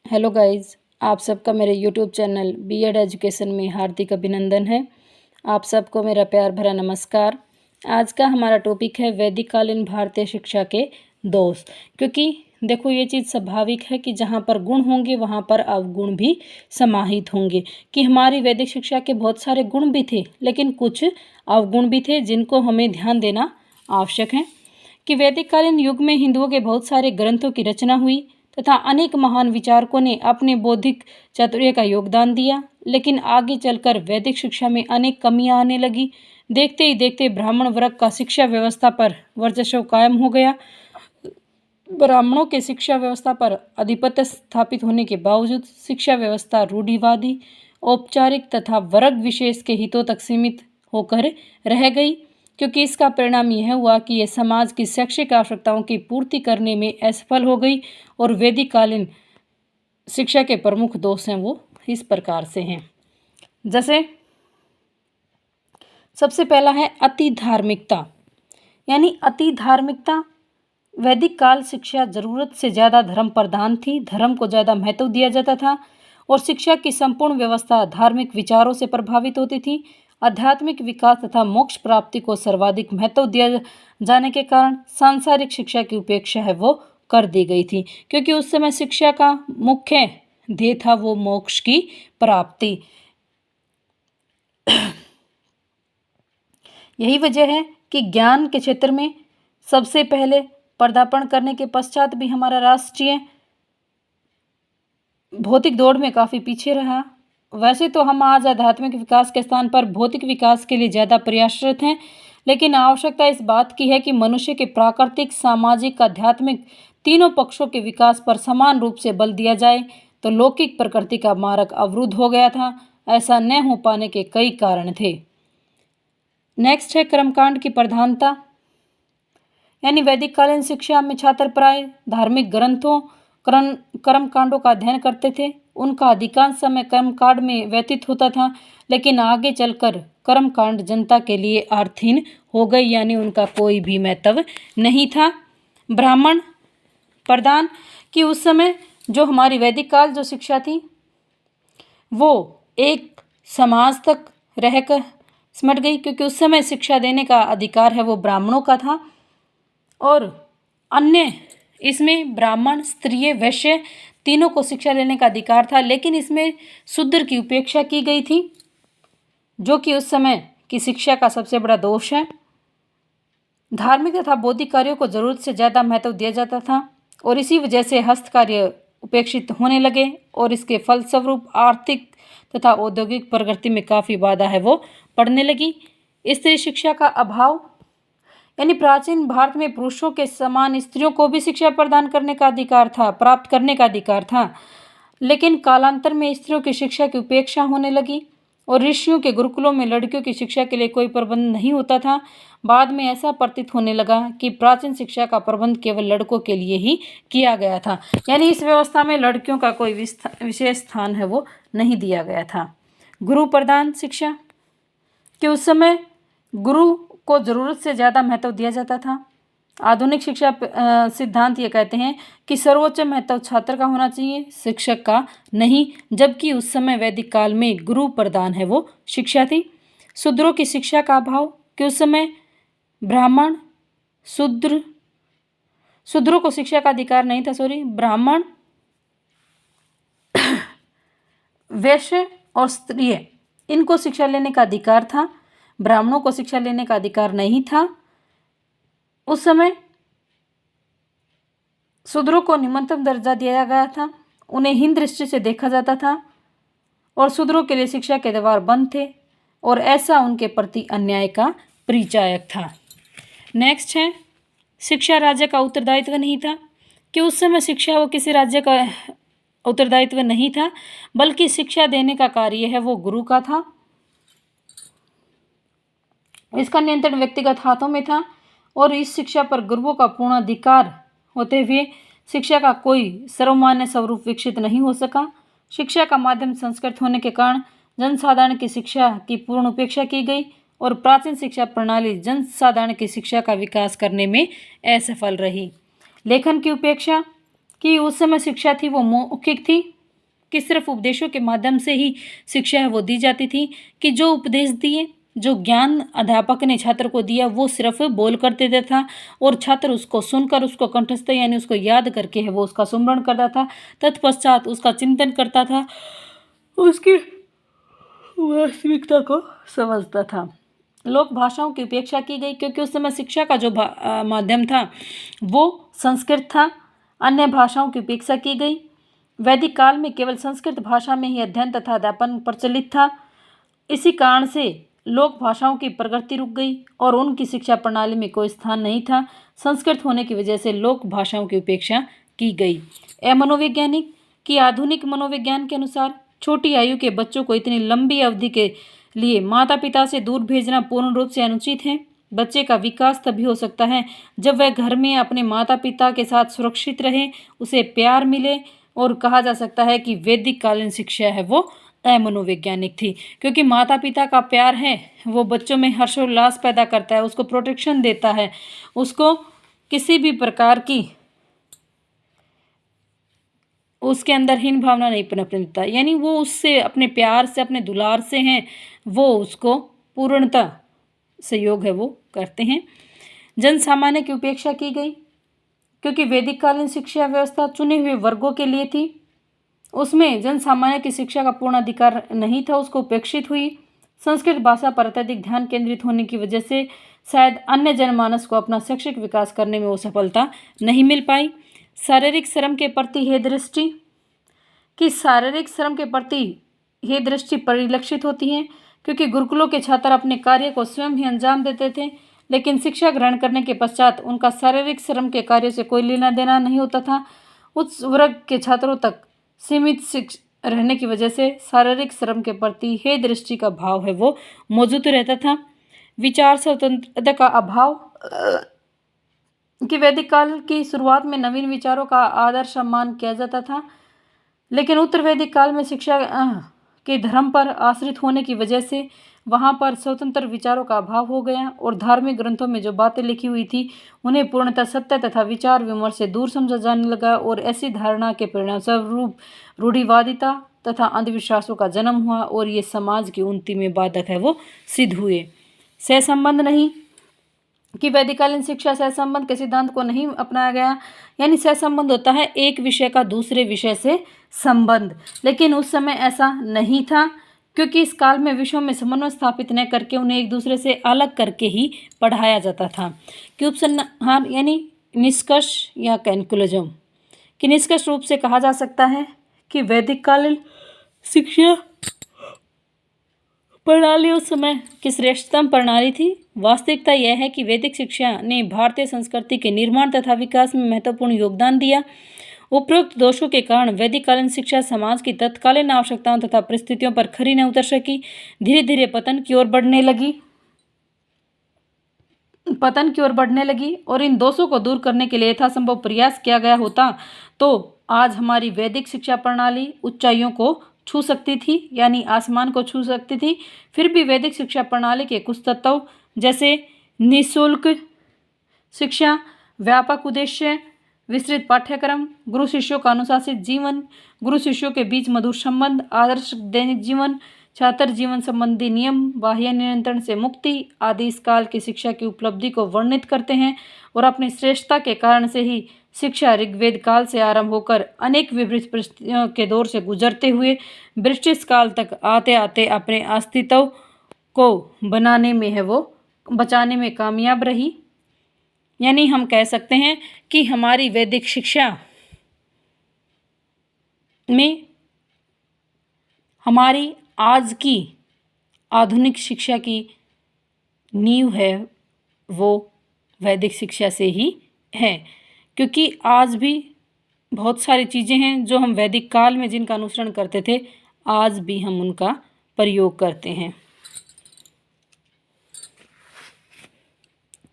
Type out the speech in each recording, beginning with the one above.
Hello guys, आप सबका मेरे यूट्यूब चैनल बीएड एजुकेशन में हार्दिक अभिनंदन है। आप सबको मेरा प्यार भरा नमस्कार। आज का हमारा टॉपिक है वैदिक कालीन भारतीय शिक्षा के दोष। क्योंकि देखो, ये चीज़ स्वाभाविक है कि जहाँ पर गुण होंगे वहाँ पर अवगुण भी समाहित होंगे। कि हमारी वैदिक शिक्षा के बहुत सारे गुण भी थे, लेकिन कुछ अवगुण भी थे जिनको हमें ध्यान देना आवश्यक है। कि वैदिक कालीन युग में हिंदुओं के बहुत सारे ग्रंथों की रचना हुई तथा अनेक महान विचारकों ने अपने बौद्धिक चातुर्य का योगदान दिया, लेकिन आगे चलकर वैदिक शिक्षा में अनेक कमियां आने लगी। देखते ही देखते ब्राह्मण वर्ग का शिक्षा व्यवस्था पर वर्चस्व कायम हो गया। ब्राह्मणों के शिक्षा व्यवस्था पर आधिपत्य स्थापित होने के बावजूद शिक्षा व्यवस्था रूढ़िवादी, औपचारिक तथा वर्ग विशेष के हितों तक सीमित होकर रह गई। क्योंकि इसका परिणाम यह हुआ कि यह समाज की शैक्षिक आवश्यकताओं की पूर्ति करने में असफल हो गई। और वैदिक कालीन शिक्षा के प्रमुख दोष हैं वो इस प्रकार से हैं। जैसे सबसे पहला है अति धार्मिकता। यानी अति धार्मिकता, वैदिक काल शिक्षा जरूरत से ज़्यादा धर्म प्रधान थी। धर्म को ज़्यादा महत्व दिया जाता था और शिक्षा की संपूर्ण व्यवस्था धार्मिक विचारों से प्रभावित होती थी। आध्यात्मिक विकास तथा मोक्ष प्राप्ति को सर्वाधिक महत्व दिया जाने के कारण सांसारिक शिक्षा की उपेक्षा है वो कर दी गई थी। क्योंकि उस समय शिक्षा का मुख्य ध्येय था वो मोक्ष की प्राप्ति। यही वजह है कि ज्ञान के क्षेत्र में सबसे पहले पदार्पण करने के पश्चात भी हमारा राष्ट्रीय भौतिक दौड़ में काफ़ी पीछे रहा। वैसे तो हम आज आध्यात्मिक विकास के स्थान पर भौतिक विकास के लिए ज़्यादा प्रयासरत हैं, लेकिन आवश्यकता इस बात की है कि मनुष्य के प्राकृतिक, सामाजिक, आध्यात्मिक तीनों पक्षों के विकास पर समान रूप से बल दिया जाए। तो लौकिक प्रकृति का मार्ग अवरुद्ध हो गया था। ऐसा न हो पाने के कई कारण थे। नेक्स्ट है कर्मकांड की प्रधानता। यानी वैदिक कालीन शिक्षा में छात्र प्राय धार्मिक ग्रंथों, कर्मकांडों का अध्ययन करते थे। उनका अधिकांश समय कर्मकांड में व्यतीत होता था, लेकिन आगे चलकर कर्मकांड जनता के लिए अर्थहीन हो गई, यानी उनका कोई भी महत्व नहीं था। ब्राह्मण प्रधान की उस समय जो हमारी वैदिक काल जो शिक्षा थी वो एक समाज तक रहकर सिमट गई। क्योंकि उस समय शिक्षा देने का अधिकार है वो ब्राह्मणों का था और अन्य इसमें ब्राह्मण, स्त्रीय, वैश्य तीनों को शिक्षा लेने का अधिकार था। लेकिन इसमें शूद्र की उपेक्षा की गई थी, जो कि उस समय की शिक्षा का सबसे बड़ा दोष है। धार्मिक तथा बौद्धिक कार्यों को जरूरत से ज़्यादा महत्व दिया जाता था और इसी वजह से हस्तकार्य उपेक्षित होने लगे और इसके फलस्वरूप आर्थिक तथा औद्योगिक प्रगति में काफ़ी बाधा है वो पड़ने लगी। स्त्री शिक्षा का अभाव। यानी प्राचीन भारत में पुरुषों के समान स्त्रियों को भी शिक्षा प्रदान करने का अधिकार था, प्राप्त करने का अधिकार था, लेकिन कालांतर में स्त्रियों की शिक्षा की उपेक्षा होने लगी और ऋषियों के गुरुकुलों में लड़कियों की शिक्षा के लिए कोई प्रबंध नहीं होता था। बाद में ऐसा प्रतीत होने लगा कि प्राचीन शिक्षा का प्रबंध केवल लड़कों के लिए ही किया गया था। यानी इस व्यवस्था में लड़कियों का कोई विशेष स्थान है वो नहीं दिया गया था। गुरु प्रधान शिक्षा कि उस समय गुरु को ज़रूरत से ज़्यादा महत्व दिया जाता था। आधुनिक शिक्षा सिद्धांत ये कहते हैं कि सर्वोच्च महत्व छात्र का होना चाहिए, शिक्षक का नहीं। जबकि उस समय वैदिक काल में गुरु प्रधान है वो शिक्षा थी। शूद्रों की शिक्षा का अभाव कि उस समय ब्राह्मण, शूद्रों को शिक्षा का अधिकार नहीं था। ब्राह्मण, वैश्य और स्त्रीय इनको शिक्षा लेने का अधिकार था। ब्राह्मणों को शिक्षा लेने का अधिकार नहीं था। उस समय शूद्रों को निम्नतम दर्जा दिया गया था, उन्हें हीन दृष्टि से देखा जाता था और शूद्रों के लिए शिक्षा के द्वार बंद थे और ऐसा उनके प्रति अन्याय का परिचायक था। नेक्स्ट है शिक्षा राज्य का उत्तरदायित्व नहीं था। कि उस समय शिक्षा वो किसी राज्य का उत्तरदायित्व नहीं था, बल्कि शिक्षा देने का कार्य है वो गुरु का था। इसका नियंत्रण व्यक्तिगत हाथों में था और इस शिक्षा पर गुरुओं का पूर्ण अधिकार होते हुए शिक्षा का कोई सर्वमान्य स्वरूप विकसित नहीं हो सका। शिक्षा का माध्यम संस्कृत होने के कारण जनसाधारण की शिक्षा की पूर्ण उपेक्षा की गई और प्राचीन शिक्षा प्रणाली जनसाधारण की शिक्षा का विकास करने में असफल रही। लेखन की उपेक्षा कि उस समय शिक्षा थी वो मौखिक थी कि सिर्फ उपदेशों के माध्यम से ही शिक्षा है वो दी जाती थी, कि जो उपदेश दिए, जो ज्ञान अध्यापक ने छात्र को दिया वो सिर्फ बोल कर देता था और छात्र उसको सुनकर उसको कंठस्थ यानी उसको याद करके है वो उसका सुमरण करता था, तत्पश्चात उसका चिंतन करता था, उसकी वास्तविकता को समझता था। लोक भाषाओं की उपेक्षा की गई क्योंकि उस समय शिक्षा का जो माध्यम था वो संस्कृत था। अन्य भाषाओं की उपेक्षा की गई। वैदिक काल में केवल संस्कृत भाषा में ही अध्ययन तथा अध्यापन प्रचलित था। इसी कारण से लोक भाषाओं की प्रगति रुक गई और उनकी शिक्षा प्रणाली में कोई स्थान नहीं था। संस्कृत होने की वजह से लोक भाषाओं की उपेक्षा की गई। मनोवैज्ञानिक कि आधुनिक मनोविज्ञान के अनुसार छोटी आयु के बच्चों को इतनी लंबी अवधि के लिए माता पिता से दूर भेजना पूर्ण रूप से अनुचित है। बच्चे का विकास तभी हो सकता है जब वह घर में अपने माता पिता के साथ सुरक्षित रहे, उसे प्यार मिले, और कहा जा सकता है कि वैदिक कालीन शिक्षा है वो मनोवैज्ञानिक थी, क्योंकि माता पिता का प्यार है वो बच्चों में हर्षोल्लास पैदा करता है, उसको प्रोटेक्शन देता है, उसको किसी भी प्रकार की उसके अंदर हीन भावना नहीं पनपने देता, यानी वो उससे अपने प्यार से अपने दुलार से हैं वो उसको पूर्णतः सहयोग है वो करते हैं। जन सामान्य की उपेक्षा की गई क्योंकि वैदिक कालीन शिक्षा व्यवस्था चुने हुए वर्गों के लिए थी, उसमें जन सामान्य की शिक्षा का पूर्ण अधिकार नहीं था, उसको उपेक्षित हुई। संस्कृत भाषा पर अत्यधिक ध्यान केंद्रित होने की वजह से शायद अन्य जनमानस को अपना शैक्षिक विकास करने में वो सफलता नहीं मिल पाई। शारीरिक श्रम के प्रति है दृष्टि कि शारीरिक श्रम के प्रति ये दृष्टि परिलक्षित होती है क्योंकि गुरुकुलों के छात्र अपने कार्य को स्वयं ही अंजाम देते थे, लेकिन शिक्षा ग्रहण करने के पश्चात उनका शारीरिक श्रम के कार्य से कोई लेना देना नहीं होता था। उच्च वर्ग के छात्रों तक सीमित रहने की वजह से शारीरिक श्रम के प्रति हे दृष्टि का भाव है वो मौजूद रहता था। विचार स्वतंत्रता का अभाव कि वैदिक काल की शुरुआत में नवीन विचारों का आदर सम्मान किया जाता था, लेकिन उत्तर वैदिक काल में शिक्षा के धर्म पर आश्रित होने की वजह से वहाँ पर स्वतंत्र विचारों का अभाव हो गया और धार्मिक ग्रंथों में जो बातें लिखी हुई थी उन्हें पूर्णतः सत्य तथा विचार विमर्श से दूर समझा जाने लगा और ऐसी धारणा के परिणामस्वरूप रूढ़िवादिता तथा अंधविश्वासों का जन्म हुआ और ये समाज की उन्नति में बाधक है वो सिद्ध हुए। सहसंबंध नहीं कि वैदिककालीन शिक्षा सहसंबंध के सिद्धांत को नहीं अपनाया गया, यानी सहसंबंध होता है एक विषय का दूसरे विषय से संबंध, लेकिन उस समय ऐसा नहीं था क्योंकि इस काल में विषयों में समन्वय स्थापित न करके उन्हें एक दूसरे से अलग करके ही पढ़ाया जाता था। कि उपसंहार यानी निष्कर्ष या कैंकुलजम कि निष्कर्ष रूप से कहा जा सकता है कि वैदिक कालीन शिक्षा प्रणाली उस समय की श्रेष्ठतम प्रणाली थी। वास्तविकता यह है कि वैदिक शिक्षा ने भारतीय संस्कृति के निर्माण तथा विकास में महत्वपूर्ण योगदान दिया। उपरोक्त दोषों के कारण वैदिक कालीन शिक्षा समाज की तत्कालीन आवश्यकताओं तथा परिस्थितियों पर खरी न उतर सकी, धीरे धीरे पतन की ओर बढ़ने लगी और इन दोषों को दूर करने के लिए यथासंभव प्रयास किया गया होता तो आज हमारी वैदिक शिक्षा प्रणाली ऊंचाइयों को छू सकती थी, यानी आसमान को छू सकती थी। फिर भी वैदिक शिक्षा प्रणाली के कुछ तत्व जैसे निःशुल्क शिक्षा, व्यापक उद्देश्य, विस्तृत पाठ्यक्रम, गुरु शिष्यों का अनुशासित जीवन, गुरु शिष्यों के बीच मधुर संबंध, आदर्श दैनिक जीवन, छात्र जीवन संबंधी नियम, बाह्य नियंत्रण से मुक्ति आदि इस काल की शिक्षा की उपलब्धि को वर्णित करते हैं और अपनी श्रेष्ठता के कारण से ही शिक्षा ऋग्वेद काल से आरंभ होकर अनेक विभिन्न परिस्थितियों के दौर से गुजरते हुए ब्रिटिश काल तक आते आते अपने अस्तित्व को बचाने में कामयाब रही। यानी हम कह सकते हैं कि हमारी वैदिक शिक्षा में हमारी आज की आधुनिक शिक्षा की नींव है वो वैदिक शिक्षा से ही है, क्योंकि आज भी बहुत सारी चीज़ें हैं जो हम वैदिक काल में जिनका अनुसरण करते थे आज भी हम उनका प्रयोग करते हैं।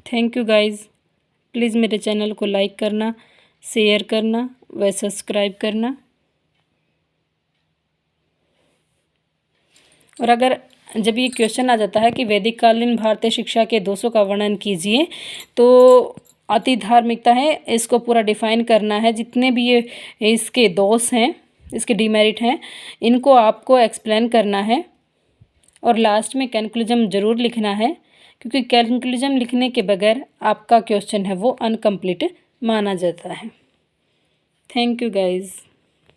Thank you guys. प्लीज़ मेरे चैनल को लाइक करना, शेयर करना व सब्सक्राइब करना। और अगर जब ये क्वेश्चन आ जाता है कि वैदिक कालीन भारतीय शिक्षा के दोषों का वर्णन कीजिए, तो अति धार्मिकता है, इसको पूरा डिफाइन करना है, जितने भी ये इसके दोष हैं इसके डिमेरिट हैं, इनको आपको एक्सप्लेन करना है और लास्ट में कंक्लूजन ज़रूर लिखना है, क्योंकि कंक्लूजन लिखने के बगैर आपका क्वेश्चन है वो अनकम्प्लीट माना जाता है। Thank you guys.